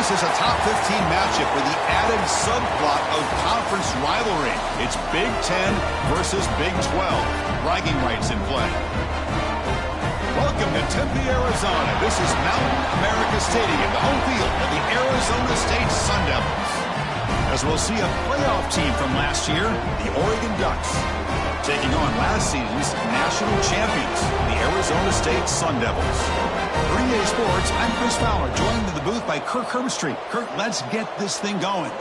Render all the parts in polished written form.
This is a top 15 matchup with the added subplot of conference rivalry. It's Big 10 versus Big 12. Bragging rights in play. Welcome to Tempe, Arizona. This is Mountain America Stadium, the home field of the Arizona State Sun Devils. As we'll see a playoff team from last year, the Oregon Ducks, taking on last season's national champions, the Arizona State Sun Devils. 3A Sports, I'm Chris Fowler, joined in the booth by Kirk Herbstreit. Kirk, let's get this thing going.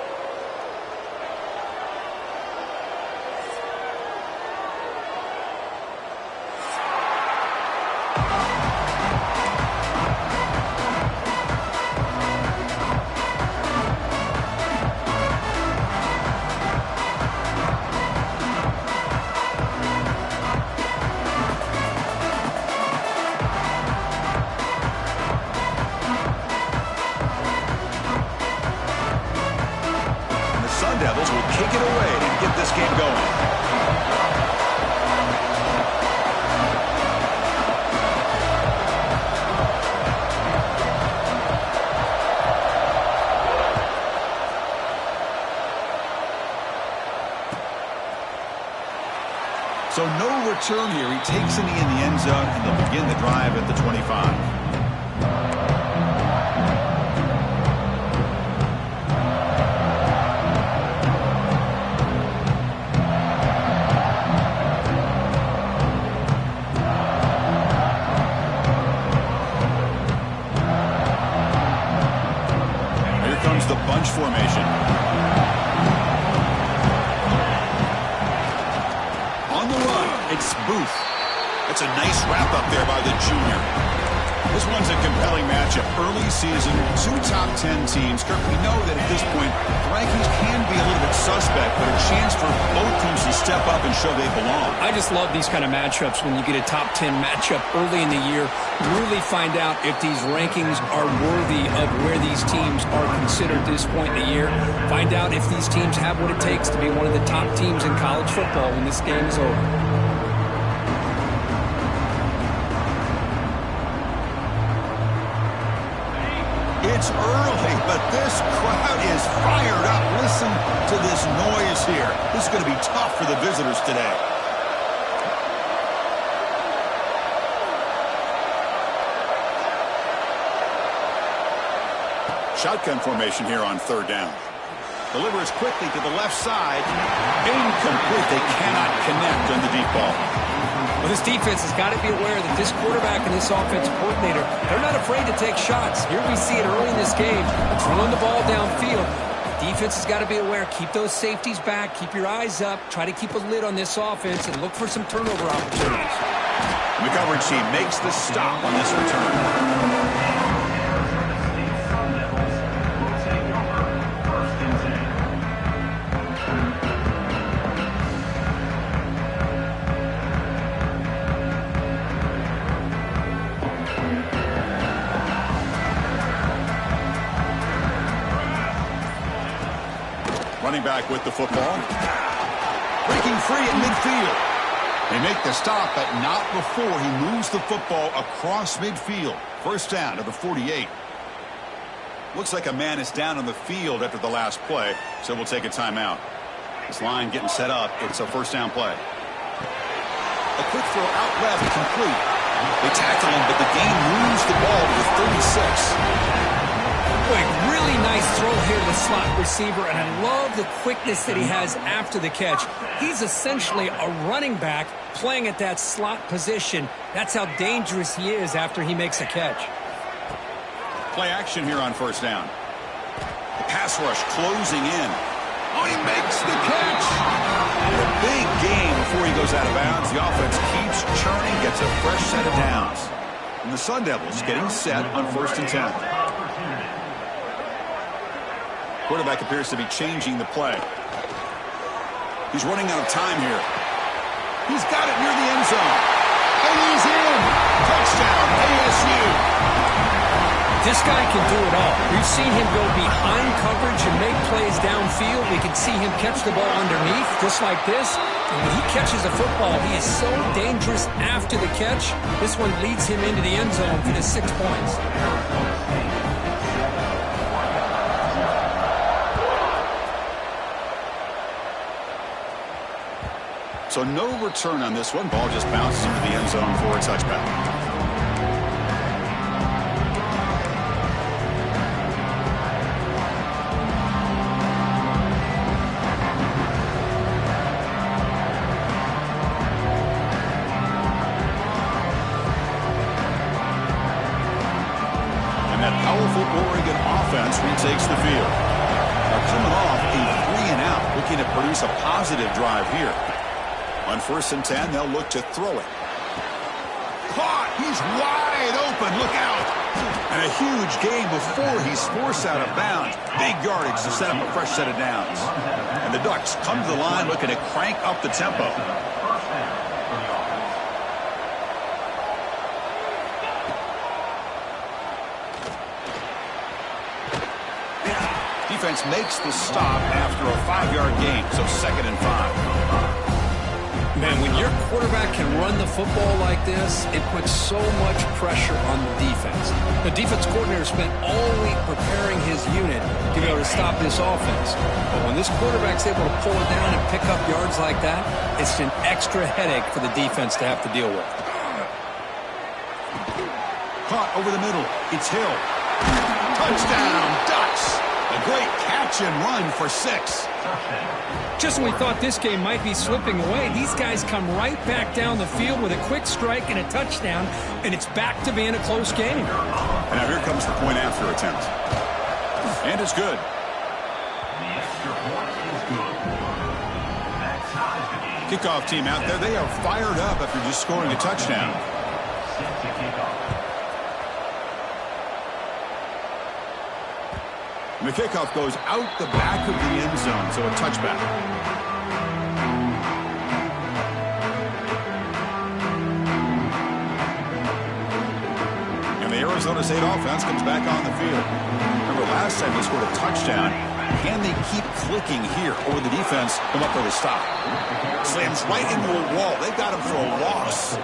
Devils will kick it away and get this game going. So no return here. He takes it in the end zone, and they'll begin the drive at the 25. The bunch formation. On the run, it's Booth. That's a nice wrap up there by the junior. This one's a compelling matchup. Early season, two top 10 teams. Kirk, we know that at this point, the rankings can be a little bit suspect, but a chance for both teams to step up and show they belong. I just love these kind of matchups when you get a top 10 matchup early in the year. Really find out if these rankings are worthy of where these teams are considered at this point in the year. Find out if these teams have what it takes to be one of the top teams in college football when this game is over. It's early, but this crowd is fired up. Listen to this noise here. This is going to be tough for the visitors today. Shotgun formation here on third down. Delivers quickly to the left side. Incomplete. They cannot connect on the deep ball. Well, this defense has got to be aware that this quarterback and this offensive coordinator, they're not afraid to take shots. Here we see it early in this game, throwing the ball downfield. The defense has got to be aware. Keep those safeties back. Keep your eyes up. Try to keep a lid on this offense and look for some turnover opportunities. The coverage team makes the stop on this return. Running back with the football. Breaking free at midfield. They make the stop, but not before he moves the football across midfield. First down to the 48. Looks like a man is down on the field after the last play, so we'll take a timeout. This line getting set up. It's a first down play. A quick throw out left, complete. They tackle him, but the game moves the ball to the 36. Boy, really nice throw here to the slot receiver, and I love the quickness that he has after the catch. He's essentially a running back playing at that slot position. That's how dangerous he is after he makes a catch. Play action here on first down. The pass rush closing in. Oh, he makes the catch. A big game before he goes out of bounds. The offense keeps churning, gets a fresh set of downs. And the Sun Devils getting set on 1st and 10. Quarterback appears to be changing the play. He's running out of time here. He's got it near the end zone. And he's in. Touchdown, ASU. This guy can do it all. We've seen him go behind coverage and make plays downfield. We can see him catch the ball underneath, just like this. And when he catches a football, he is so dangerous after the catch. This one leads him into the end zone for the 6 points. So no return on this one. Ball just bounces into the end zone for a touchback. Oregon offense retakes the field. Now coming off a 3-and-out, looking to produce a positive drive here. On 1st and 10, they'll look to throw it. Caught! He's wide open. Look out! And a huge gain before he's forced out of bounds. Big yardage to set up a fresh set of downs. And the Ducks come to the line looking to crank up the tempo. Defense makes the stop after a 5-yard gain, so 2nd and 5. Man, when your quarterback can run the football like this, it puts so much pressure on the defense. The defense coordinator spent all week preparing his unit to be able to stop this offense. But when this quarterback's able to pull it down and pick up yards like that, it's an extra headache for the defense to have to deal with. Caught over the middle. It's Hill. Touchdown, Ducks! A great catch and run for 6. Just when we thought this game might be slipping away, these guys come right back down the field with a quick strike and a touchdown, and it's back to being a close game. And now here comes the point after attempt. And it's good. The extra point is good. That ties the game. Kickoff team out there, they are fired up after just scoring a touchdown. Set to kick off. And the kickoff goes out the back of the end zone, so a touchback. And the Arizona State offense comes back on the field. Remember, last time they scored a touchdown. Can they keep clicking here, or will the defense come up with a stop? Slams right into a wall. They've got him for a loss.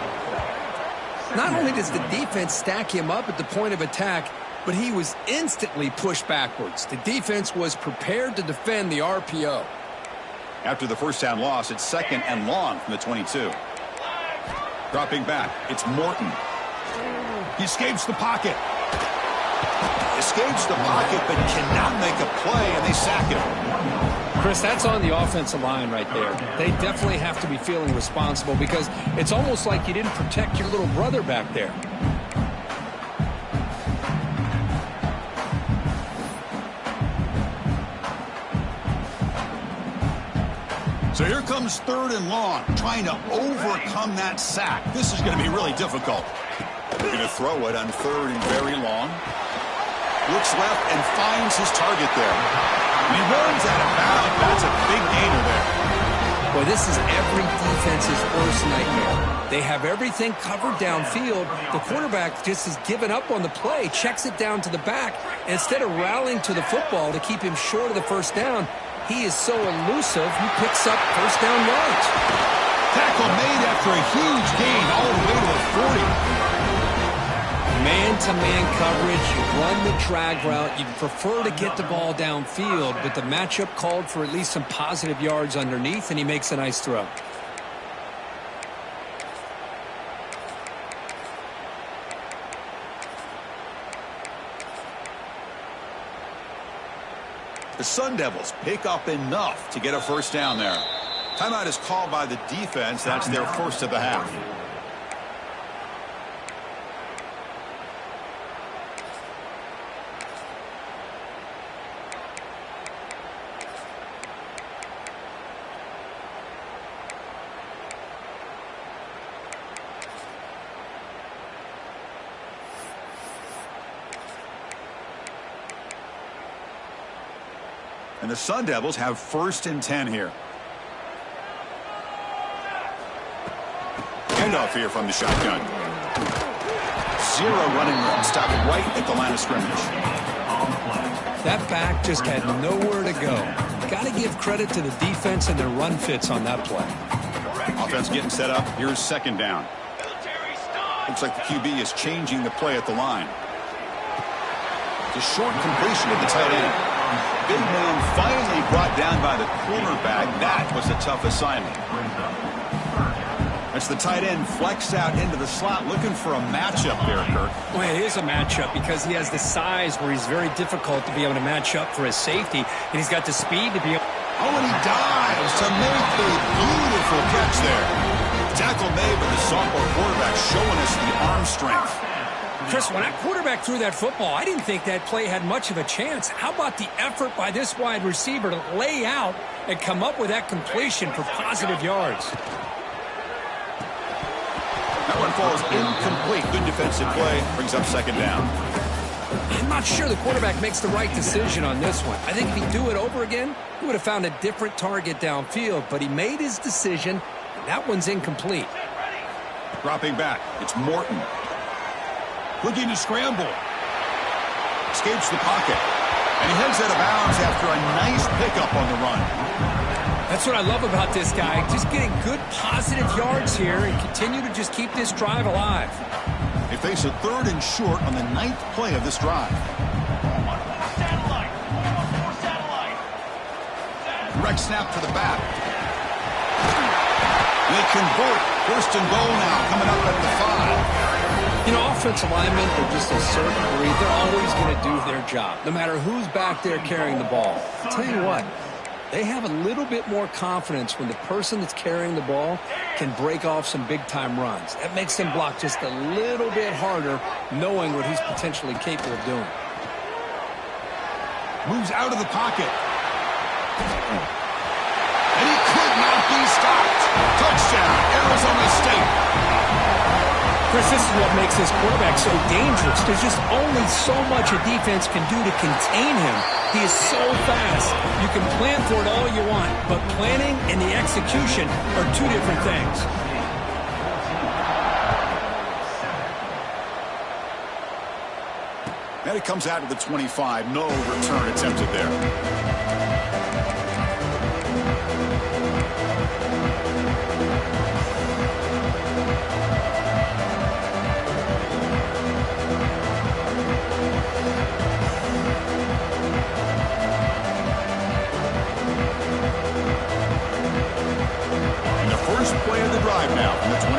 Not only does the defense stack him up at the point of attack, but he was instantly pushed backwards. The defense was prepared to defend the RPO. After the first down loss, it's 2nd and long from the 22. Dropping back, it's Morton. He escapes the pocket. Escapes the pocket, but cannot make a play, and they sack him. Chris, that's on the offensive line right there. They definitely have to be feeling responsible because it's almost like you didn't protect your little brother back there. So here comes 3rd and long, trying to overcome that sack. This is going to be really difficult. They're going to throw it on 3rd and very long. Looks left and finds his target there. And he runs out of bounds. That's a big gainer there. Boy, this is every defense's worst nightmare. They have everything covered downfield. The quarterback just has given up on the play, checks it down to the back. And instead of rallying to the football to keep him short of the first down, he is so elusive, he picks up first down yards. Tackle made after a huge gain all the way to the 40. Man-to-man coverage, you run the drag route, you'd prefer to get the ball downfield, but the matchup called for at least some positive yards underneath, and he makes a nice throw. The Sun Devils pick up enough to get a first down there. Timeout is called by the defense. That's their first of the half. And the Sun Devils have 1st and 10 here. Handoff here from the shotgun. 0 running room. Stopped right at the line of scrimmage. That back just had nowhere to go. Got to give credit to the defense and their run fits on that play. Offense getting set up. Here's 2nd down. Looks like the QB is changing the play at the line. The short completion to the tight end. Big man finally brought down by the cornerback. That was a tough assignment. As the tight end flexed out into the slot, looking for a matchup there, Kirk. Well, it is a matchup because he has the size where he's very difficult to be able to match up for his safety, and he's got the speed to be able... Oh, and he dives to make a beautiful catch there. Tackle made, but the sophomore quarterback showing us the arm strength. Chris, when that quarterback threw that football, I didn't think that play had much of a chance. How about the effort by this wide receiver to lay out and come up with that completion for positive yards? That one falls incomplete. Good defensive play. Brings up second down. I'm not sure the quarterback makes the right decision on this one. I think if he'd do it over again, he would have found a different target downfield, but he made his decision, and that one's incomplete. Dropping back. It's Morton. Looking to scramble. Escapes the pocket. And he heads out of bounds after a nice pickup on the run. That's what I love about this guy. Just getting good positive yards here and continue to just keep this drive alive. They face a 3rd and short on the 9th play of this drive. Direct snap to the back. They convert. 1st and goal now coming up at the 5. You know, offensive linemen are just a certain breed. They're always going to do their job, no matter who's back there carrying the ball. I'll tell you what, they have a little bit more confidence when the person that's carrying the ball can break off some big-time runs. That makes them block just a little bit harder, knowing what he's potentially capable of doing. Moves out of the pocket. And he could not be stopped. Touchdown, Arizona State. Chris, this is what makes this quarterback so dangerous. There's just only so much a defense can do to contain him. He is so fast. You can plan for it all you want, but planning and the execution are two different things. And it comes out to the 25. No return attempted there. First play of the drive now from the 25.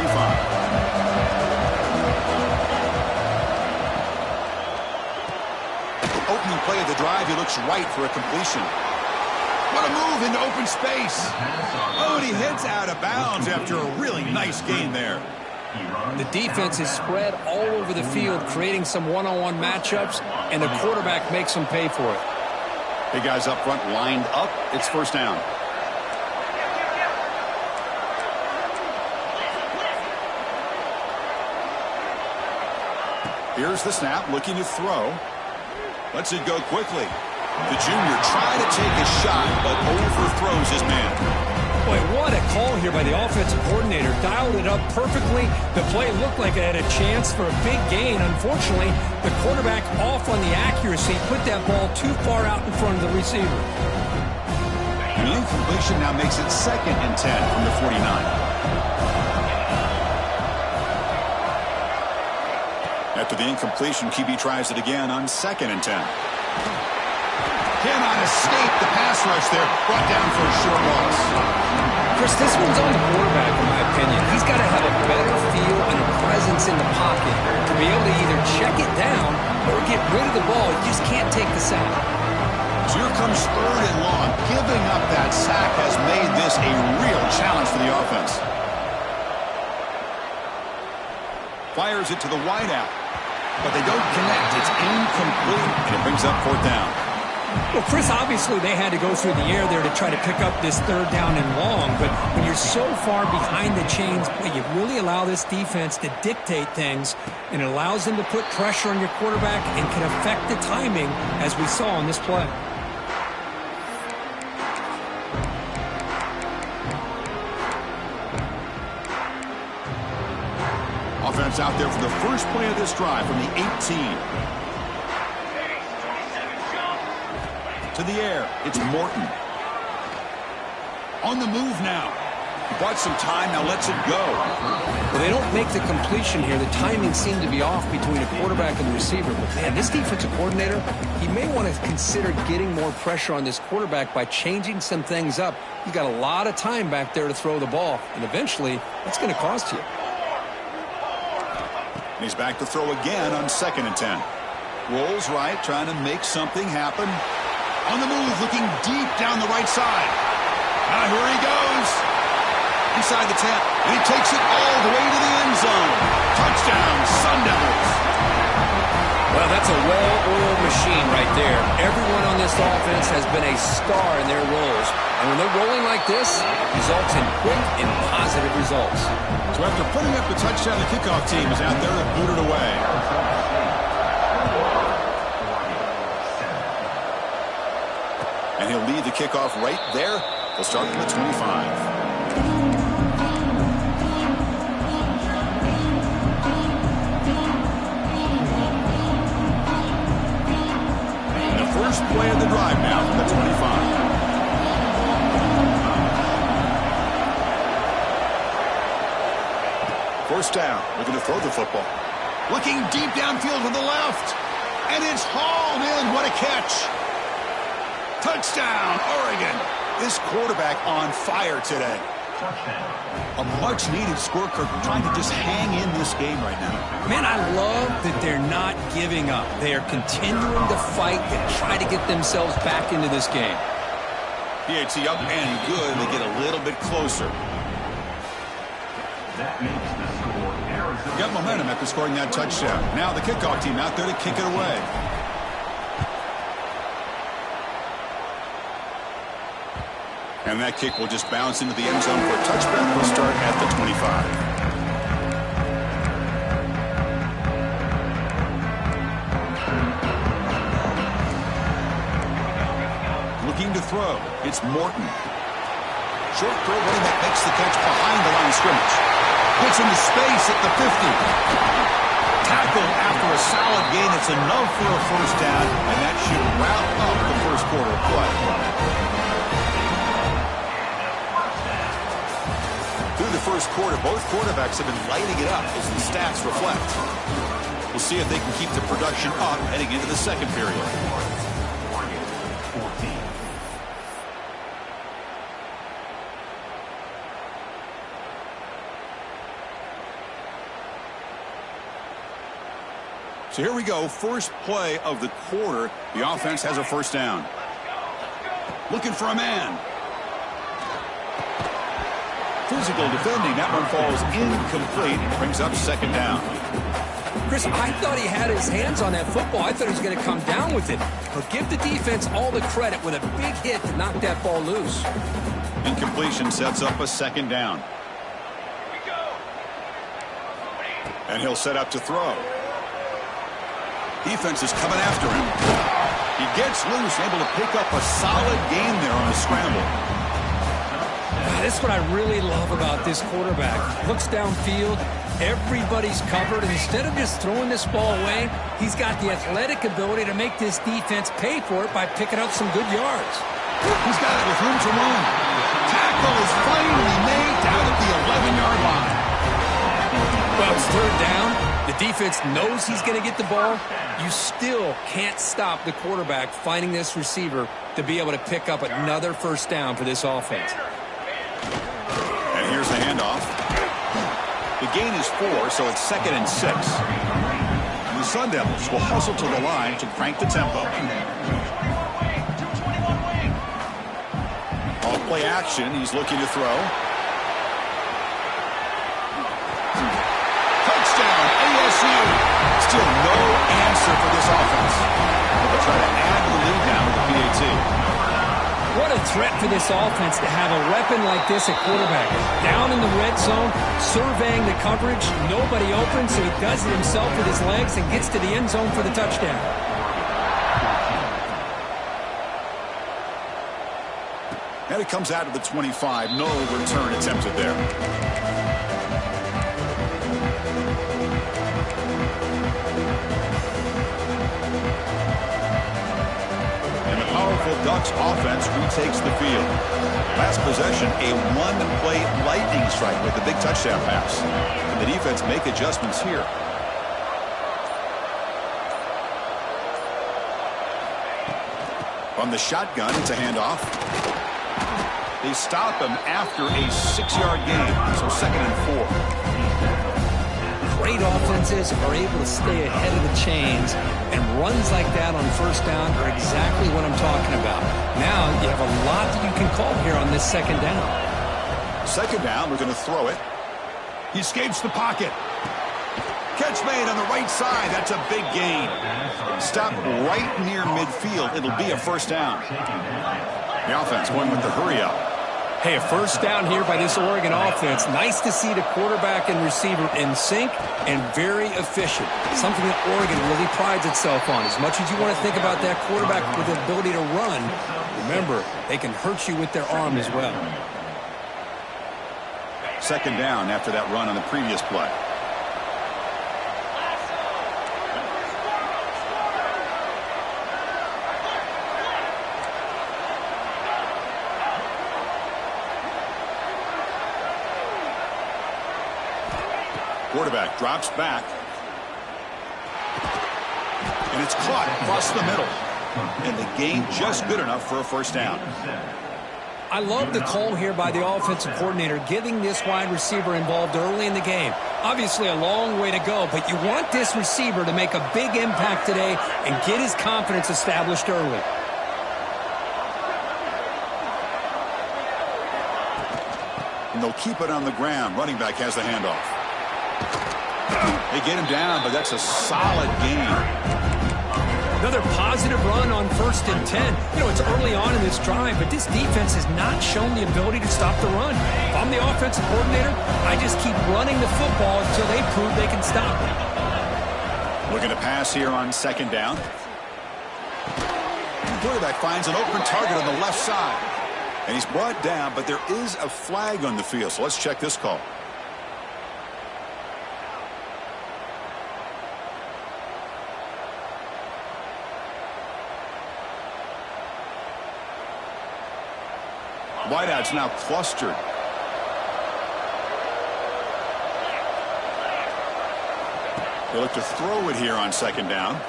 Opening play of the drive, he looks right for a completion. What a move into open space. Oh, and he heads out of bounds after a really nice gain there. The defense is spread all over the field, creating some one-on-one matchups, and the quarterback makes them pay for it. Big guys up front lined up. It's first down. Here's the snap, looking to throw. Lets it go quickly. The junior trying to take a shot, but overthrows his man. Boy, what a call here by the offensive coordinator. Dialed it up perfectly. The play looked like it had a chance for a big gain. Unfortunately, the quarterback off on the accuracy, put that ball too far out in front of the receiver. An incompletion now makes it 2nd and 10 from the 49. After the incompletion, QB tries it again on 2nd and 10. Cannot escape the pass rush there. Brought down for a short loss. Chris, this one's on the quarterback, in my opinion. He's got to have a better feel and a presence in the pocket to be able to either check it down or get rid of the ball. You just can't take the sack. So here comes 3rd and long. Giving up that sack has made this a real challenge for the offense. Fires it to the wideout. But they don't connect. It's incomplete, and it brings up 4th down. Well, Chris, obviously they had to go through the air there to try to pick up this 3rd down and long, but when you're so far behind the chains, boy, you really allow this defense to dictate things, and it allows them to put pressure on your quarterback and can affect the timing, as we saw on this play. Offense out there for the first play of this drive from the 18. To the air, it's Morton. On the move now. Bought some time, now lets it go. Well, they don't make the completion here. The timing seemed to be off between a quarterback and the receiver. But, man, this defensive coordinator, he may want to consider getting more pressure on this quarterback by changing some things up. You got a lot of time back there to throw the ball, and eventually it's going to cost you. He's back to throw again on 2nd and 10. Rolls right, trying to make something happen. On the move, looking deep down the right side. Now here he goes. Inside the 10, and he takes it all the way to the end zone. Touchdown, Sun Devils. Well, that's a well-oiled machine right there. Everyone on this offense has been a star in their roles. And when they're rolling like this, it results in quick and positive results. So after putting up the touchdown, the kickoff team is out there to boot it away. And he'll lead the kickoff right there. He'll start from the 25. First play of the drive now from the 25. First down. Looking to throw the football. Looking deep downfield to the left. And it's hauled in. What a catch. Touchdown, Oregon. This quarterback on fire today. A much-needed score, Kirk, trying to just hang in this game right now. Man, I love that they're not giving up. They are continuing to fight and try to get themselves back into this game. PAT up and good. They get a little bit closer. Got momentum after scoring that touchdown. Now the kickoff team out there to kick it away. And that kick will just bounce into the end zone for a touchback. We'll start at the 25. Looking to throw. It's Morton. Short throw, running back makes the catch behind the line of scrimmage. Puts into space at the 50. Tackle after a solid gain. It's enough for a first down, and that should wrap up the first quarter of play. Through the first quarter, both quarterbacks have been lighting it up as the stats reflect. We'll see if they can keep the production up heading into the second period. So here we go, first play of the quarter. The offense has a first down. Looking for a man. Physical defending. That one falls incomplete. Brings up second down. Chris, I thought he had his hands on that football. I thought he was going to come down with it. But give the defense all the credit with a big hit to knock that ball loose. Incompletion sets up a second down. And he'll set up to throw. Defense is coming after him. He gets loose, able to pick up a solid gain there on the scramble. That's what I really love about this quarterback. Looks downfield, everybody's covered, and instead of just throwing this ball away, he's got the athletic ability to make this defense pay for it by picking up some good yards. He's got it with room to run. Tackle is finally made down at the 11-yard line. Well, it's third down. The defense knows he's going to get the ball. You still can't stop the quarterback finding this receiver to be able to pick up another first down for this offense. And here's the handoff. The gain is 4, so it's 2nd and 6. And the Sun Devils will hustle to the line to crank the tempo. Off play action. He's looking to throw. Touchdown, ASU. Still no answer for this offense. They'll try to add to the lead now with the PAT. What a threat for this offense to have a weapon like this at quarterback. Down in the red zone, surveying the coverage, nobody open, so he does it himself with his legs and gets to the end zone for the touchdown. And it comes out of the 25. No return attempted there. And the powerful Ducks offense retakes the field. Last possession, a one-play lightning strike with the big touchdown pass. Can the defense make adjustments here? From the shotgun, it's a handoff. They stop him after a 6-yard gain, so 2nd and 4. Great offenses are able to stay ahead of the chains, and runs like that on 1st down are exactly what I'm talking about. Now you have a lot that you can call here on this 2nd down. 2nd down, we're going to throw it. He escapes the pocket. Catch made on the right side. That's a big gain. Stop right near midfield. It'll be a 1st down. The offense going with the hurry up. Hey, a 1st down here by this Oregon offense. Nice to see the quarterback and receiver in sync and very efficient. Something that Oregon really prides itself on. As much as you want to think about that quarterback with the ability to run, remember, they can hurt you with their arm as well. 2nd down after that run on the previous play. Quarterback drops back. And it's caught across the middle. And the gain just good enough for a 1st down. I love the call here by the offensive coordinator, getting this wide receiver involved early in the game. Obviously a long way to go, but you want this receiver to make a big impact today and get his confidence established early. And they'll keep it on the ground. Running back has the handoff. They get him down, but that's a solid gain. Another positive run on 1st and 10. You know, it's early on in this drive, but this defense has not shown the ability to stop the run. If I'm the offensive coordinator, I just keep running the football until they prove they can stop it. Looking to pass here on 2nd down. The quarterback finds an open target on the left side. And he's brought down, but there is a flag on the field, so let's check this call. Wideout's now clustered. They look to throw it here on 2nd down.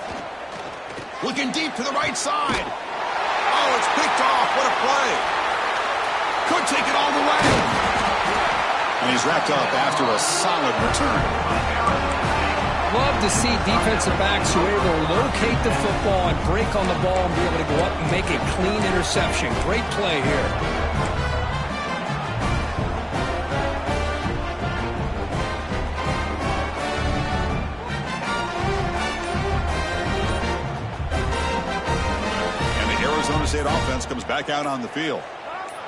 Looking deep to the right side. Oh, it's picked off. What a play. Could take it all the way. And he's wrapped up after a solid return. Love to see defensive backs who are able to locate the football and break on the ball and be able to go up and make a clean interception. Great play here. Arizona State offense comes back out on the field.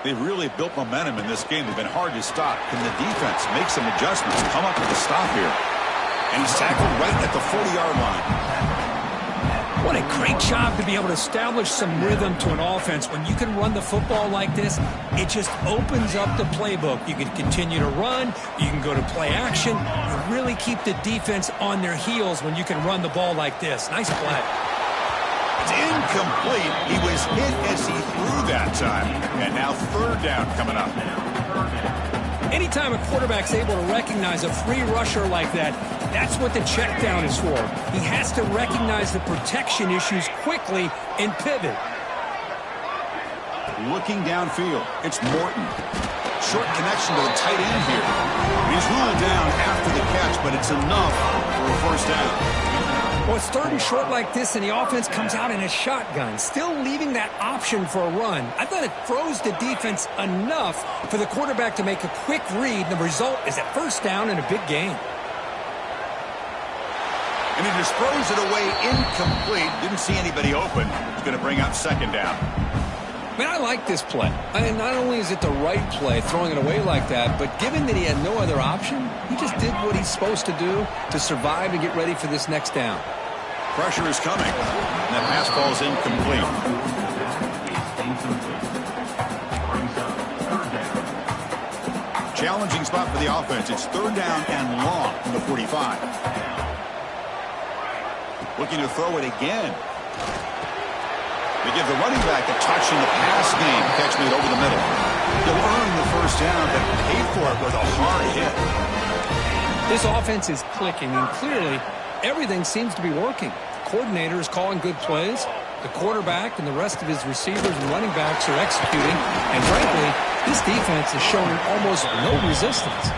They've really built momentum in this game. They've been hard to stop. Can the defense make some adjustments and come up with a stop here? And he's tackled right at the 40-yard line. What a great job to be able to establish some rhythm to an offense. When you can run the football like this, it just opens up the playbook. You can continue to run. You can go to play action. You really keep the defense on their heels when you can run the ball like this. Nice play. It's incomplete. He was hit as he threw that time. And now 3rd down coming up. Anytime a quarterback's able to recognize a free rusher like that, that's what the check down is for. He has to recognize the protection issues quickly and pivot. Looking downfield, it's Morton. Short connection to the tight end here. He's ruled down after the catch, but it's enough for a 1st down. Well, it's 3rd and short like this, and the offense comes out in a shotgun, still leaving that option for a run. I thought it froze the defense enough for the quarterback to make a quick read. The result is a 1st down and a big gain. And he just throws it away incomplete. Didn't see anybody open. He's going to bring up 2nd down. Man, I like this play. Not only is it the right play, throwing it away like that, but given that he had no other option, he just did what he's supposed to do to survive and get ready for this next down. Pressure is coming. And that pass ball is incomplete. Challenging spot for the offense. It's 3rd down and long from the 45. Looking to throw it again. They give the running back a touch in the pass game. Catch made over the middle. He'll first down, but paid for it with a hard hit. This offense is clicking, and clearly everything seems to be working. The coordinator is calling good plays. The quarterback and the rest of his receivers and running backs are executing. And frankly, this defense is showing almost no resistance.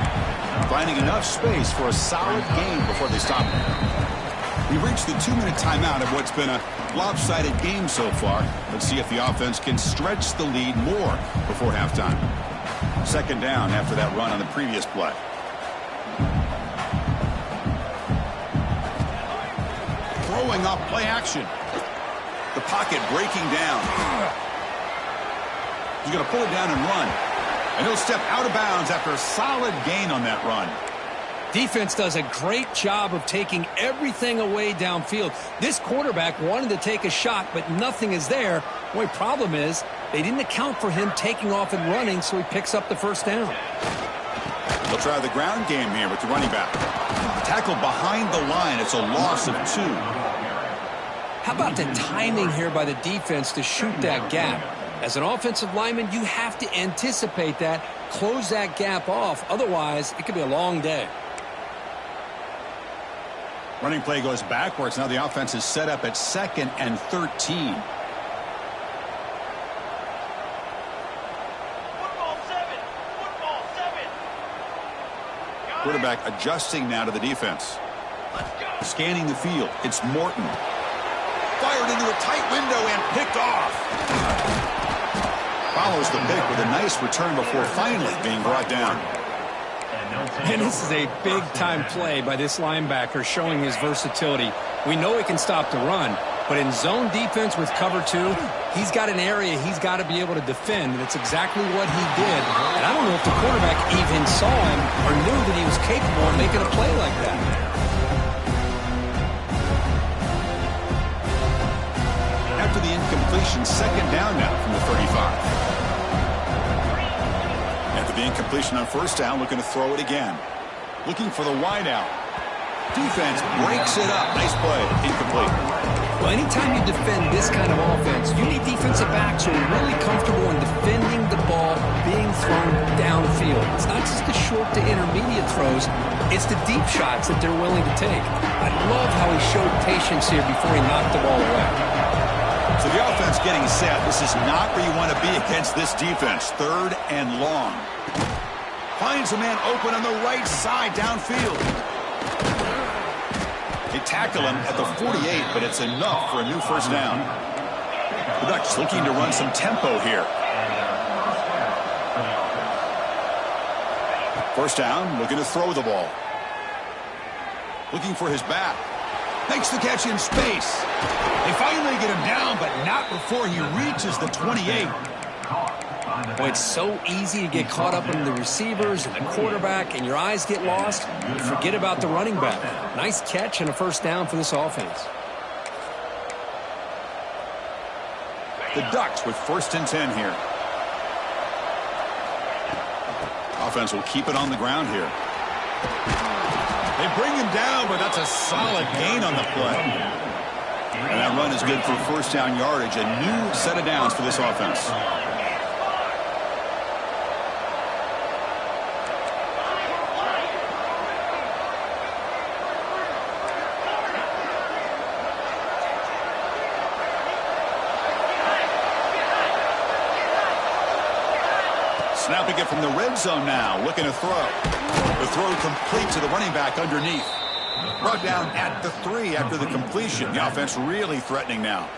Finding enough space for a solid game before they stop it. We've reached the 2-minute timeout of what's been a lopsided game so far. Let's see if the offense can stretch the lead more before halftime. Second down after that run on the previous play. Throwing off play action. The pocket breaking down. He's going to pull it down and run. And he'll step out of bounds after a solid gain on that run. Defense does a great job of taking everything away downfield. This quarterback wanted to take a shot, but nothing is there. The only problem is they didn't account for him taking off and running, so he picks up the first down. They'll try the ground game here with the running back. Tackle behind the line. It's a loss of 2. How about the timing here by the defense to shoot that gap? As an offensive lineman, you have to anticipate that, close that gap off. Otherwise, it could be a long day. Running play goes backwards. Now the offense is set up at 2nd and 13. Quarterback adjusting now to the defense. Scanning the field. It's Morton. Fired into a tight window and picked off. Follows the pick with a nice return before finally being brought down. And this is a big-time play by this linebacker showing his versatility. We know he can stop the run, but in zone defense with cover 2, he's got an area he's got to be able to defend, and it's exactly what he did. And I don't know if the quarterback even saw him or knew that he was capable of making a play like that. After the incompletion, second down now from the 35. After the incompletion on first down, looking to throw it again. Looking for the wideout. Defense breaks it up. Nice play. Incomplete. Well, anytime you defend this kind of offense, you need defensive backs who are really comfortable in defending the ball being thrown downfield. It's not just the short to intermediate throws. It's the deep shots that they're willing to take. I love how he showed patience here before he knocked the ball away. So the offense getting set. This is not where you want to be against this defense. 3rd and long. Finds a man open on the right side downfield. They tackle him at the 48, but it's enough for a new first down. The Ducks looking to run some tempo here. First down, looking to throw the ball. Looking for his back. Makes the catch in space. They finally get him down, but not before he reaches the 28. Boy, it's so easy to get caught up in the receivers and the quarterback, and your eyes get lost. You forget about the running back. Nice catch and a first down for this offense. The Ducks with 1st and 10 here. Offense will keep it on the ground here. They bring him down, but that's a solid gain on the play. And that run is good for first down yardage. A new set of downs for this offense. Snapping it from the red zone now, looking to throw. The throw complete to the running back underneath. Brought down at the 3 after the completion. The offense really threatening now.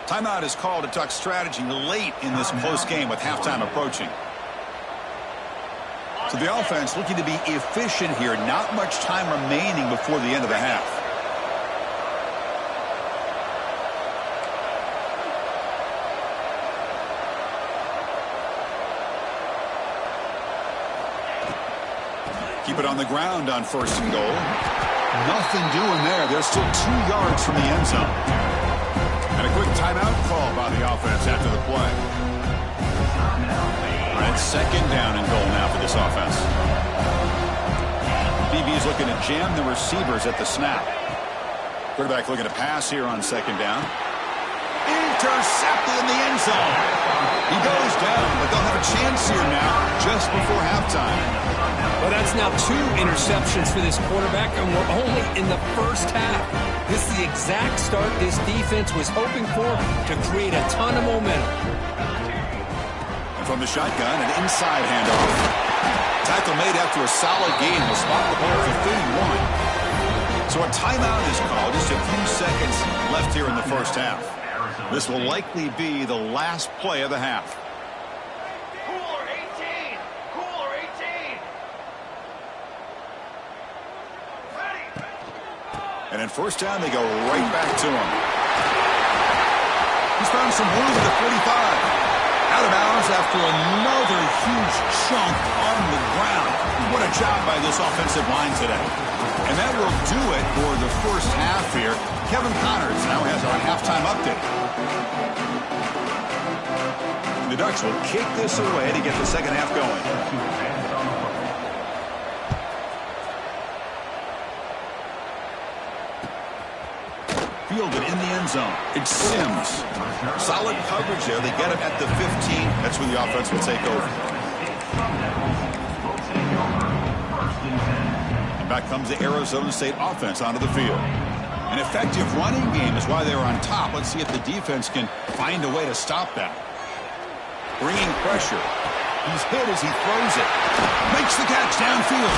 Timeout is called to Duck strategy late in this close game with halftime approaching. So the offense looking to be efficient here. Not much time remaining before the end of the half. Keep it on the ground on 1st and goal. Nothing doing there. They're still 2 yards from the end zone. And a quick timeout call by the offense after the play. And 2nd down and goal now for this offense. BB is looking to jam the receivers at the snap. Quarterback looking to pass here on 2nd down. Intercepted in the end zone. He goes down, but they'll have a chance here now. just before halftime. Well, that's now 2 interceptions for this quarterback, and we're only in the first half. This is the exact start this defense was hoping for to create a ton of momentum. From the shotgun, an inside handoff. Tackle made after a solid gain. Will spot the ball for 31. So a timeout is called. Just a few seconds left here in the first half. This will likely be the last play of the half. Cooler 18! Cooler 18! Ready! And in first down, they go right back to him. He's found some room at the 45. Out of bounds after another huge chunk on the ground. What a job by this offensive line today. And that will do it for the first half here. Kevin Connors now has our halftime update. The Ducks will kick this away to get the second half going. Fielded in the end zone. It's Sims. Solid coverage there. They get him at the 15. That's where the offense will take over. And back comes the Arizona State offense onto the field. An effective running game is why they were on top. Let's see if the defense can find a way to stop that. Bringing pressure. He's hit as he throws it. Makes the catch downfield.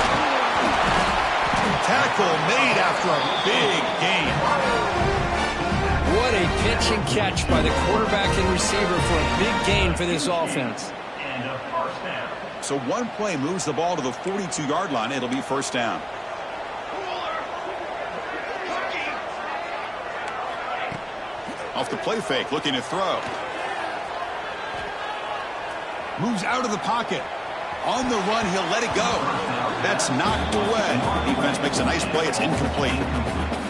Tackle made after a big gain. What a pitch and catch by the quarterback and receiver for a big gain for this offense. So one play moves the ball to the 42-yard line. It'll be first down. Off the play fake, looking to throw. Moves out of the pocket. On the run, he'll let it go. That's knocked away. Defense makes a nice play. It's incomplete.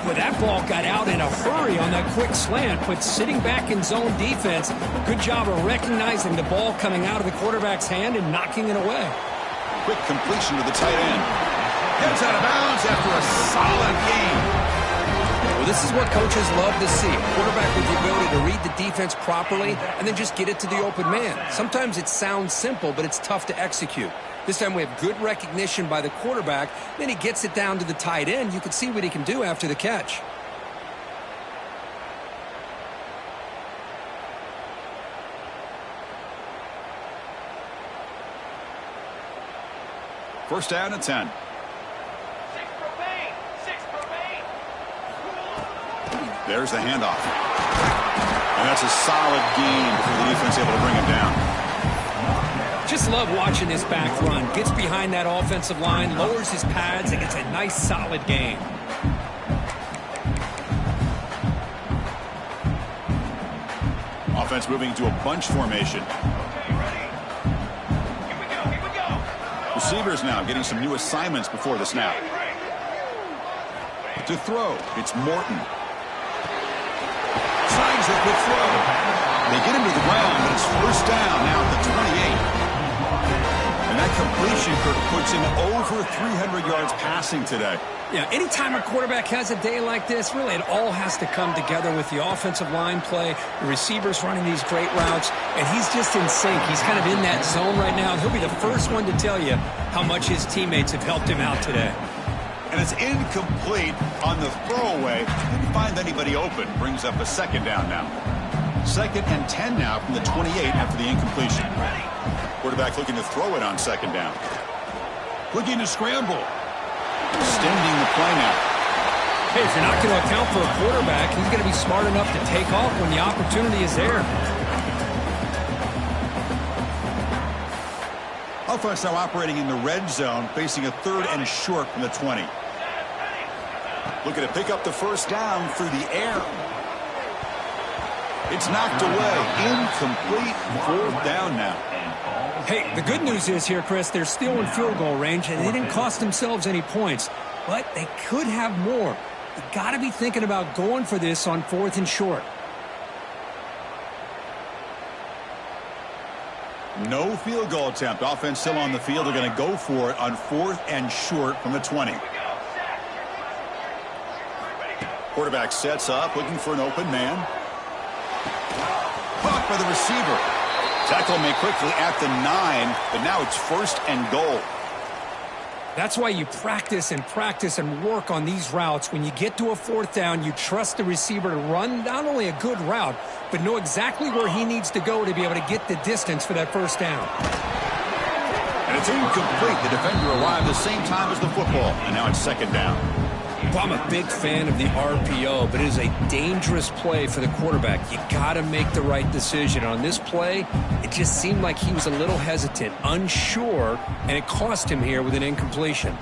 Well, that ball got out in a hurry on that quick slant, but sitting back in zone defense, good job of recognizing the ball coming out of the quarterback's hand and knocking it away. Quick completion to the tight end. Heads out of bounds after a solid game. Well, this is what coaches love to see. A quarterback with the ability to read the defense properly and then just get it to the open man. Sometimes it sounds simple, but it's tough to execute. This time we have good recognition by the quarterback. Then he gets it down to the tight end. You can see what he can do after the catch. First down and 10. There's the handoff. And that's a solid gain before the defense able to bring him down. Just love watching this back run. Gets behind that offensive line, lowers his pads, and gets a nice solid gain. Offense moving to a bunch formation. Receivers now getting some new assignments before the snap. To throw, it's Morton. Signs a quick throw. They get him to the ground, but it's first down now at the 28. And that completion, Kirk, puts him over 300 yards passing today. Yeah, anytime a quarterback has a day like this, really it all has to come together with the offensive line play, the receivers running these great routes, and he's just in sync. He's kind of in that zone right now, and he'll be the first one to tell you how much his teammates have helped him out today. And it's incomplete on the throwaway. Didn't find anybody open. Brings up a second down now. Second and 10 now from the 28 after the incompletion. Quarterback looking to throw it on second down. Looking to scramble. Extending the play now. Hey, if you're not going to account for a quarterback, he's going to be smart enough to take off when the opportunity is there. Offense now operating in the red zone, facing a third and short from the 20. Looking to pick up the first down through the air. It's knocked away. Incomplete. Fourth down now. Hey, the good news is here, Chris, they're still in field goal range, and they didn't cost themselves any points. But they could have more. You got to be thinking about going for this on fourth and short. No field goal attempt. Offense still on the field. They're going to go for it on fourth and short from the 20. Quarterback sets up, looking for an open man. Caught by the receiver. Tackle made quickly at the 9, but now it's 1st and goal. That's why you practice and work on these routes. When you get to a 4th down, you trust the receiver to run not only a good route, but know exactly where he needs to go to be able to get the distance for that 1st down. And it's incomplete. The defender arrived the same time as the football, and now it's 2nd down. Well, I'm a big fan of the RPO, but it is a dangerous play for the quarterback. You got to make the right decision. On this play, it just seemed like he was a little hesitant, unsure, and it cost him here with an incompletion.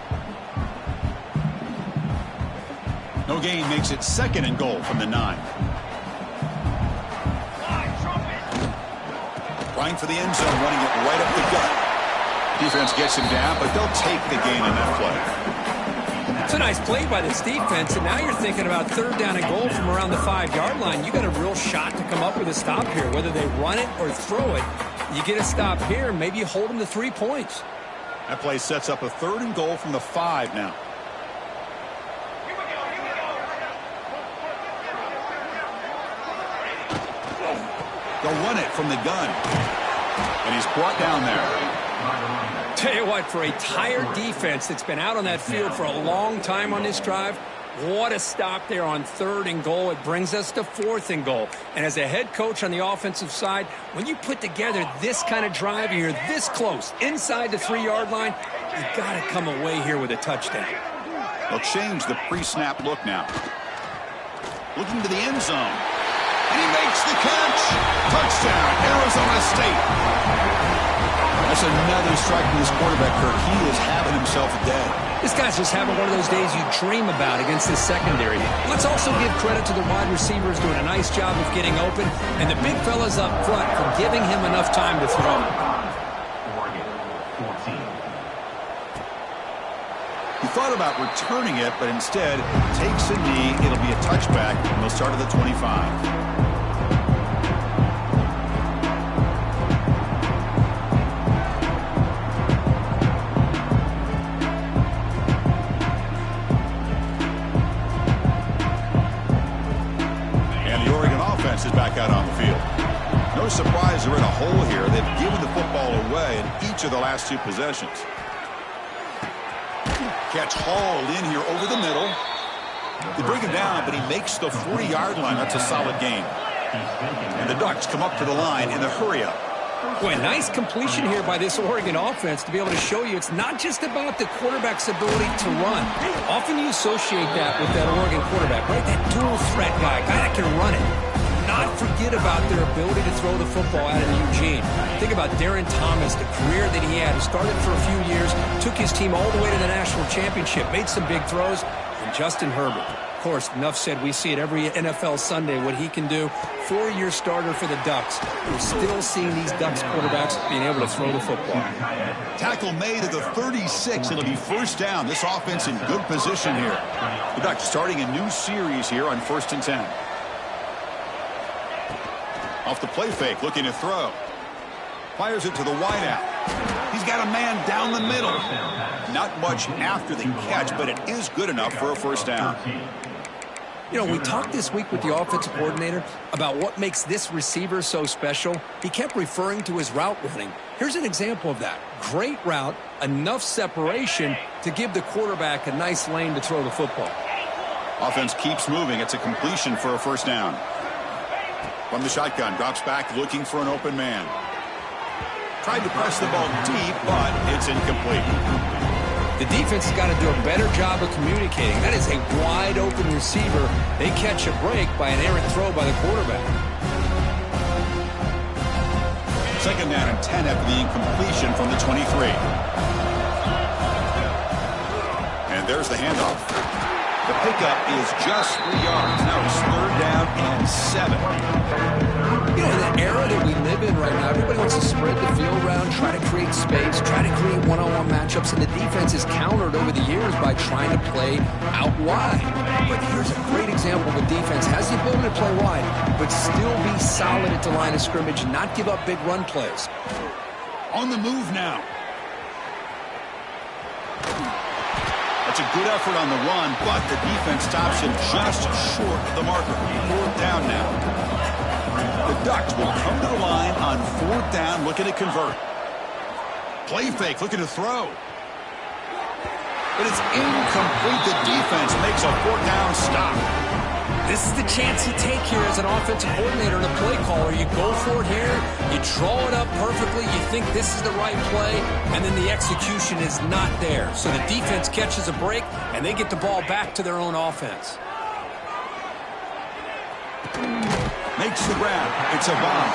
No gain makes it 2nd and goal from the 9. Trying for the end zone, running it right up the gut. Defense gets him down, but they'll take the gain on that play. It's a nice play by this defense, and now you're thinking about 3rd down and goal from around the 5-yard line. You got a real shot to come up with a stop here. Whether they run it or throw it, you get a stop here, maybe you hold them to 3 points. That play sets up a 3rd and goal from the 5 now. They'll run it from the gun. And he's brought down there. Tell you what, for a tired defense that's been out on that field for a long time on this drive, what a stop there on 3rd and goal. It brings us to 4th and goal. And as a head coach on the offensive side, when you put together this kind of drive and you're this close inside the 3-yard line, you got to come away here with a touchdown. They'll change the pre-snap look now. Looking to the end zone. And he makes the catch. Touchdown, Arizona State. That's another strike from this quarterback, Kirk. He is having himself a day. This guy's just having one of those days you dream about against this secondary. Let's also give credit to the wide receivers doing a nice job of getting open, and the big fellas up front for giving him enough time to throw. He thought about returning it, but instead takes a knee. It'll be a touchback, and they'll start at the 25. Is back out on the field. No surprise they're in a hole here. They've given the football away in each of the last 2 possessions. Catch hauled in here over the middle. They bring him down, but he makes the 40-yard line. That's a solid gain. And the Ducks come up to the line in the hurry-up. Boy, nice completion here by this Oregon offense to be able to show you it's not just about the quarterback's ability to run. Often you associate that with that Oregon quarterback, right? That dual threat guy that can run it. Not forget about their ability to throw the football out of Eugene. Think about Darren Thomas, the career that he had. He started for a few years, took his team all the way to the national championship, made some big throws, and Justin Herbert. Of course, enough said, we see it every NFL Sunday what he can do. 4-year starter for the Ducks. We're still seeing these Ducks quarterbacks being able to throw the football. Tackle made at the 36. It'll be 1st down. This offense in good position here. The Ducks starting a new series here on 1st and 10. Off the play fake, looking to throw. Fires it to the wideout. He's got a man down the middle. Not much after the catch, but it is good enough for a 1st down. You know, we talked this week with the offensive coordinator about what makes this receiver so special. He kept referring to his route running. Here's an example of that. Great route, enough separation to give the quarterback a nice lane to throw the football. Offense keeps moving. It's a completion for a 1st down. From the shotgun, drops back looking for an open man. Tried to press the ball deep, but it's incomplete. The defense has got to do a better job of communicating. That is a wide open receiver. They catch a break by an errant throw by the quarterback. 2nd down and 10 after the incompletion from the 23. And there's the handoff. The pickup is just 3 yards. Now it's 3rd down and 7. You know, in the era that we live in right now, everybody wants to spread the field around, try to create space, try to create one-on-one matchups, and the defense is countered over the years by trying to play out wide. But here's a great example of a defense has the ability to play wide, but still be solid at the line of scrimmage, not give up big run plays. On the move now. That's a good effort on the run, but the defense stops him just short of the marker. 4th down now. The Ducks will come to the line on 4th down, looking to convert. Play fake, looking to throw. But it's incomplete. The defense makes a 4th down stop. This is the chance you take here as an offensive coordinator and a play caller. You go for it here, you draw it up perfectly, you think this is the right play, and then the execution is not there. So the defense catches a break, and they get the ball back to their own offense. Makes the grab. It's a bomb.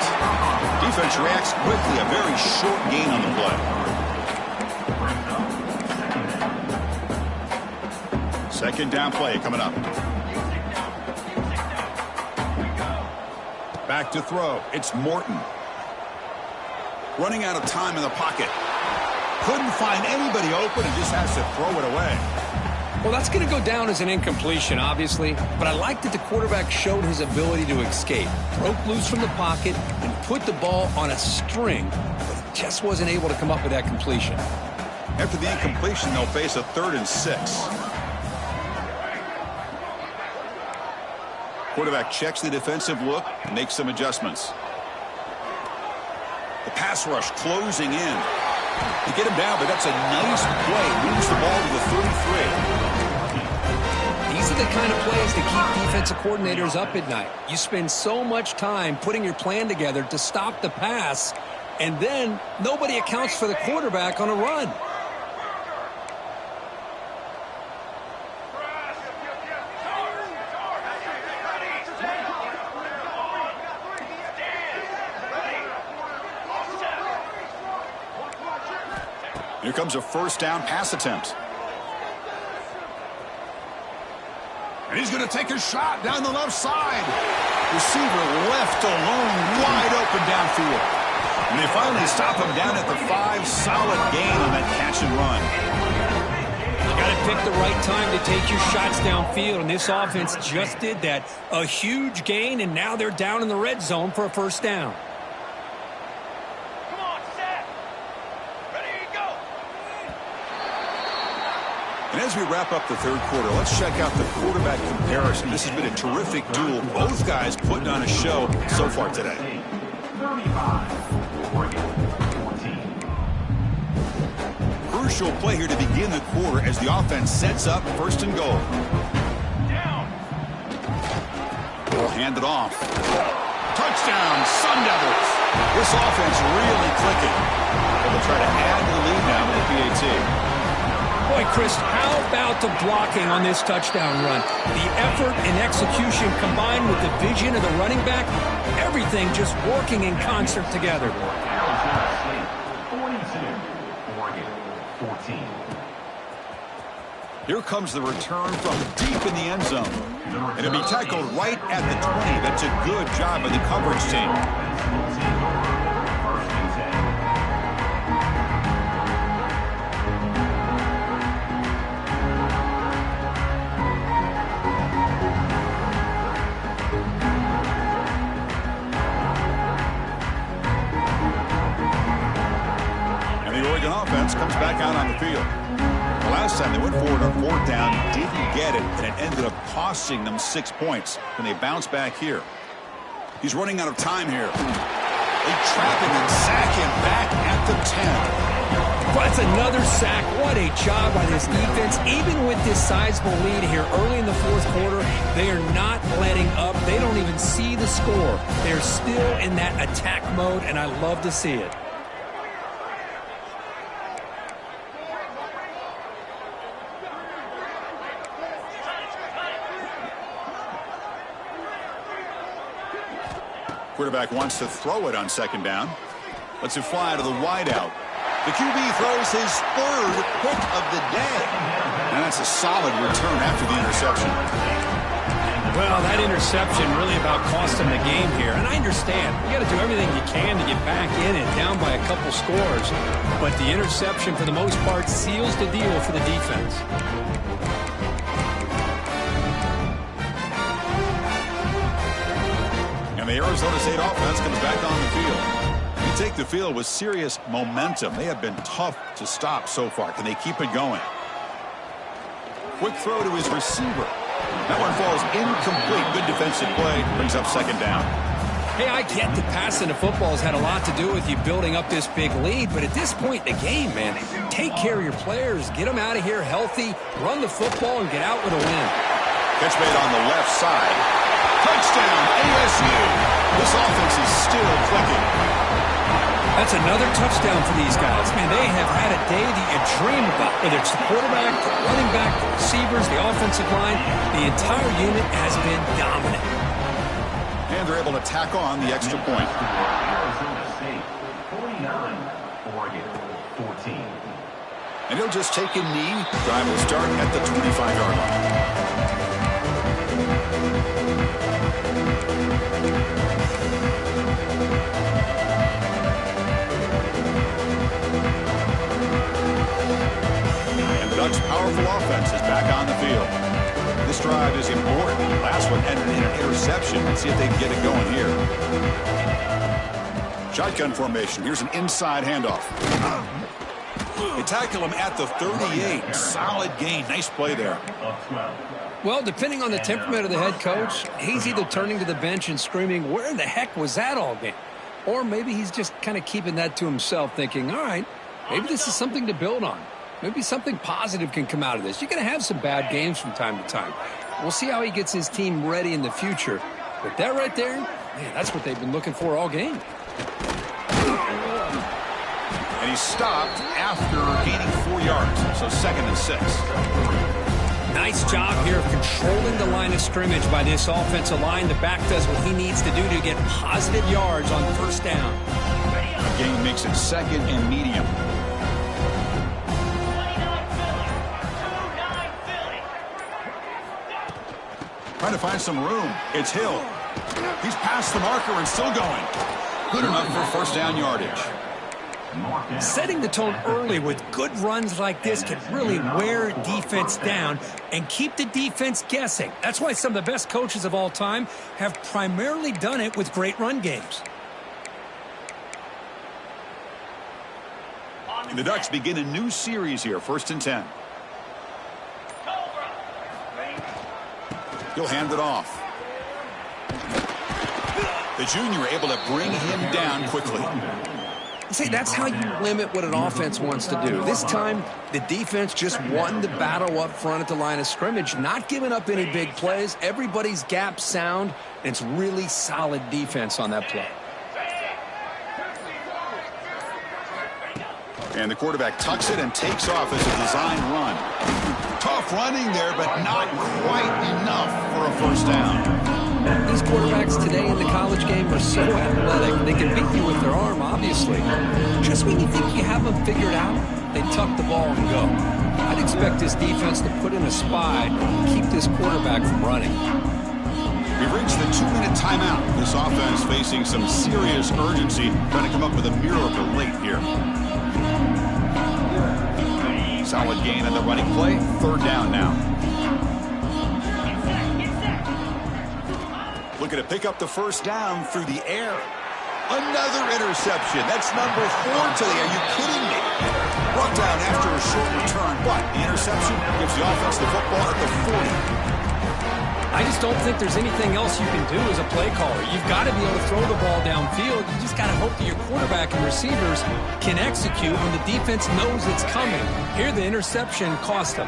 Defense reacts quickly. A very short gain on the play. Second down play coming up. Back to throw. It's Morton. Running out of time in the pocket. Couldn't find anybody open and just has to throw it away. Well, that's going to go down as an incompletion, obviously, but I like that the quarterback showed his ability to escape. Broke loose from the pocket and put the ball on a string, but just wasn't able to come up with that completion. After the incompletion, they'll face a 3rd and 6. Quarterback checks the defensive look, makes some adjustments. The pass rush closing in. They get him down, but that's a nice play. Moves the ball to the 33. These are the kind of plays that keep defensive coordinators up at night. You spend so much time putting your plan together to stop the pass, and then nobody accounts for the quarterback on a run. Here comes a 1st down pass attempt. And he's going to take a shot down the left side. Receiver left alone, wide open downfield. And they finally stop him down at the 5. Solid gain on that catch and run. You got to pick the right time to take your shots downfield, and this offense just did that. A huge gain, and now they're down in the red zone for a 1st down. And as we wrap up the 3rd quarter, let's check out the quarterback comparison. This has been a terrific duel. Both guys putting on a show so far today. 35-14. Crucial play here to begin the quarter as the offense sets up 1st and goal. We'll hand it off. Touchdown, Sun Devils. This offense really clicking. They'll try to add to the lead now with the PAT. Boy, Chris, how about the blocking on this touchdown run? The effort and execution combined with the vision of the running back, everything just working in concert together. 42-14. Here comes the return from deep in the end zone. And it'll be tackled right at the 20. That's a good job by the coverage team. Offense comes back out on the field. The last time they went forward on 4th down, didn't get it, and it ended up costing them 6 points. And they bounce back here. He's running out of time here. They trap him and sack him back at the 10. Well, that's another sack. What a job by this defense. Even with this sizable lead here early in the 4th quarter, they are not letting up. They don't even see the score. They're still in that attack mode, and I love to see it. Quarterback wants to throw it on 2nd down. Lets it fly to the wideout. The QB throws his 3rd pick of the day. And that's a solid return after the interception. Well, that interception really about cost him the game here. And I understand. You got to do everything you can to get back in it, down by a couple scores. But the interception, for the most part, seals the deal for the defense. And the Arizona State offense comes back on the field. You take the field with serious momentum. They have been tough to stop so far. Can they keep it going? Quick throw to his receiver. That one falls incomplete. Good defensive play. Brings up 2nd down. Hey, I get that passing the football has had a lot to do with you building up this big lead, but at this point in the game, man, take care of your players, get them out of here healthy, run the football, and get out with a win. Catch made on the left side. Touchdown, ASU. This offense is still clicking. That's another touchdown for these guys. Man, they have had a day that you dream about. Whether it's the quarterback, the running back, the receivers, the offensive line, the entire unit has been dominant. And they're able to tack on the extra point. Arizona State, 49, Oregon, 14. And he'll just take a knee. Drive will start at the 25-yard line. And the Ducks' powerful offense is back on the field. This drive is important. The last one ended in an interception. Let's see if they can get it going here. Shotgun formation. Here's an inside handoff. They tackle him at the 38. Solid gain. Nice play there. Well, depending on the temperament of the head coach, he's either turning to the bench and screaming, where in the heck was that all game? Or maybe he's just kind of keeping that to himself, thinking, all right, maybe this is something to build on. Maybe something positive can come out of this. You're going to have some bad games from time to time. We'll see how he gets his team ready in the future. But that right there, man, that's what they've been looking for all game. And he stopped after gaining 4 yards. So 2nd and 6. Nice job here of controlling the line of scrimmage by this offensive line. The back does what he needs to do to get positive yards on first down. The gain makes it 2nd and medium. Trying to find some room. It's Hill. He's past the marker and still going. Good enough for first down yardage. Setting the tone early with good runs like this can really wear defense down and keep the defense guessing. That's why some of the best coaches of all time have primarily done it with great run games. And the Ducks begin a new series here, 1st and 10. He'll hand it off. The junior able to bring him down quickly. See, that's how you limit what an offense wants to do. This time, the defense just won the battle up front at the line of scrimmage, not giving up any big plays. Everybody's gap sound, and it's really solid defense on that play. And the quarterback tucks it and takes off as a design run. Tough running there, but not quite enough for a first down. These quarterbacks today in the college game are so athletic. They can beat you with their arm, obviously. Just when you think you have them figured out, they tuck the ball and go. I'd expect this defense to put in a spy and keep this quarterback from running. We've reached the 2-minute timeout. This offense facing some serious urgency, trying to come up with a miracle late here. Solid gain on the running play. 3rd down now. Looking to pick up the first down through the air. Another interception. That's number 4 today. Are you kidding me? Brought down after a short return, but the interception gives the offense the football at the 40. I just don't think there's anything else you can do as a play caller. You've got to be able to throw the ball downfield. You just got to hope that your quarterback and receivers can execute when the defense knows it's coming. Here, the interception cost them.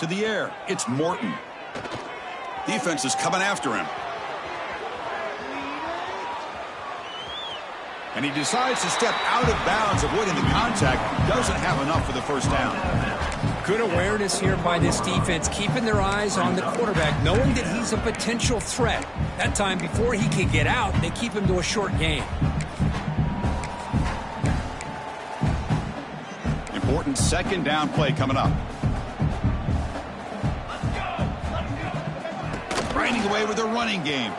To the air, it's Morton. Defense is coming after him. And he decides to step out of bounds, avoiding the contact. Doesn't have enough for the first down. Good awareness here by this defense, keeping their eyes on the quarterback, knowing that he's a potential threat. That time, before he can get out, they keep him to a short gain. Important 2nd down play coming up. Grinding away with a running game.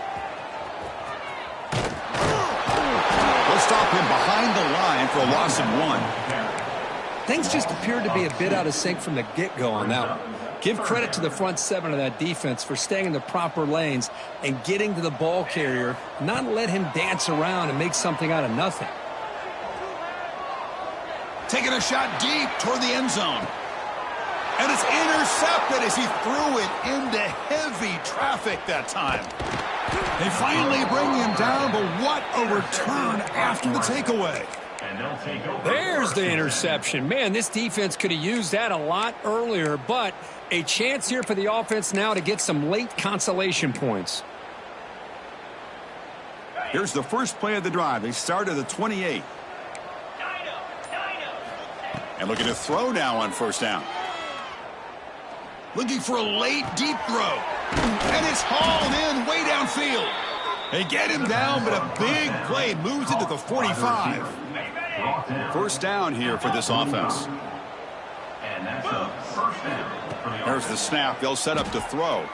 They'll stop him behind the line for a loss of 1. Things just appeared to be a bit out of sync from the get-go on that one. Give credit to the front 7 of that defense for staying in the proper lanes and getting to the ball carrier, not let him dance around and make something out of nothing. Taking a shot deep toward the end zone. And it's intercepted as he threw it into heavy traffic that time. They finally bring him down, but what a return after the takeaway. There's the interception. Man, this defense could have used that a lot earlier, but a chance here for the offense now to get some late consolation points. Here's the first play of the drive. They start at the 28. And looking to throw now on first down. Looking for a late, deep throw. And it's hauled in way downfield. They get him down, but a big play moves into the 45. First down here for this offense. There's the snap. They'll set up to throw.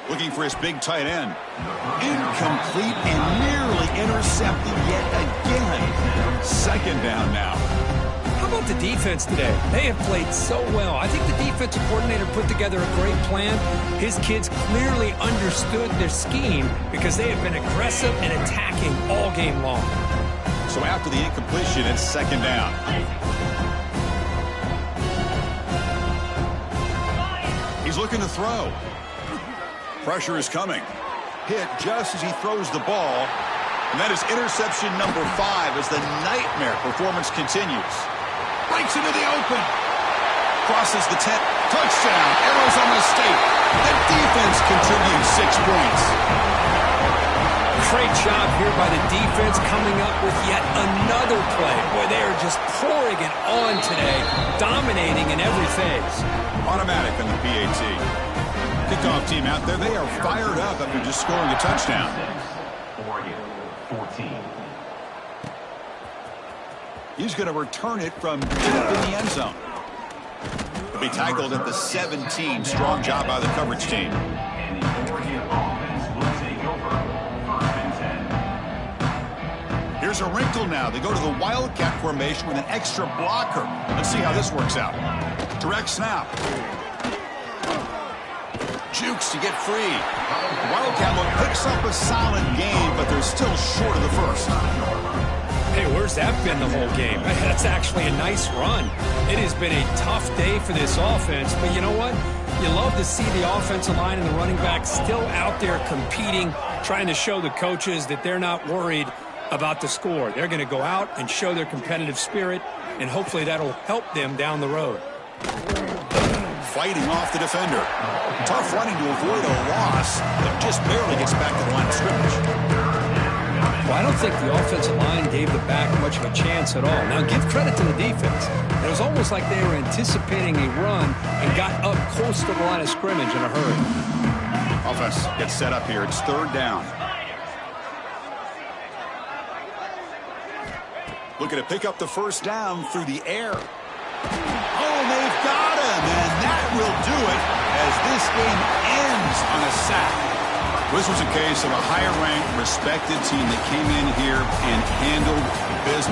Looking for his big tight end. Incomplete and nearly intercepted yet again. Second down now. How about the defense today? They have played so well. I think the defensive coordinator put together a great plan. His kids clearly understood their scheme because they have been aggressive and attacking all game long. So after the incompletion, it's second down. He's looking to throw. Pressure is coming. Hit just as he throws the ball. And that is interception number 5 as the nightmare performance continues. Breaks into the open. Crosses the 10. Touchdown, Arizona State. The defense contributes 6 points. Great job here by the defense coming up with yet another play. Boy, they are just pouring it on today, dominating in every phase. Automatic on the PAT. Kickoff team out there, they are fired up after just scoring a touchdown. Oregon, 14. He's going to return it from deep in the end zone. He'll be tackled at the 17. Strong job by the coverage team. And the Oregon offense will take over. First and 10. Here's a wrinkle now. They go to the Wildcat formation with an extra blocker. Let's see how this works out. Direct snap. Jukes to get free. Wildcat will picks up a solid game, but they're still short of the first. Hey, where's that been the whole game? That's actually a nice run. It has been a tough day for this offense, but you know what? You love to see the offensive line and the running back still out there competing, trying to show the coaches that they're not worried about the score. They're going to go out and show their competitive spirit, and hopefully that'll help them down the road. Fighting off the defender. Tough running to avoid a loss, but just barely gets back to the line of scrimmage. Well, I don't think the offensive line gave the back much of a chance at all. Now, give credit to the defense. It was almost like they were anticipating a run and got up close to the line of scrimmage in a hurry. Offense gets set up here. It's third down. Looking to pick up the first down through the air. Oh, they've got him, and that will do it as this game ends on a sack. This was a case of a higher-ranked, respected team that came in here and handled business.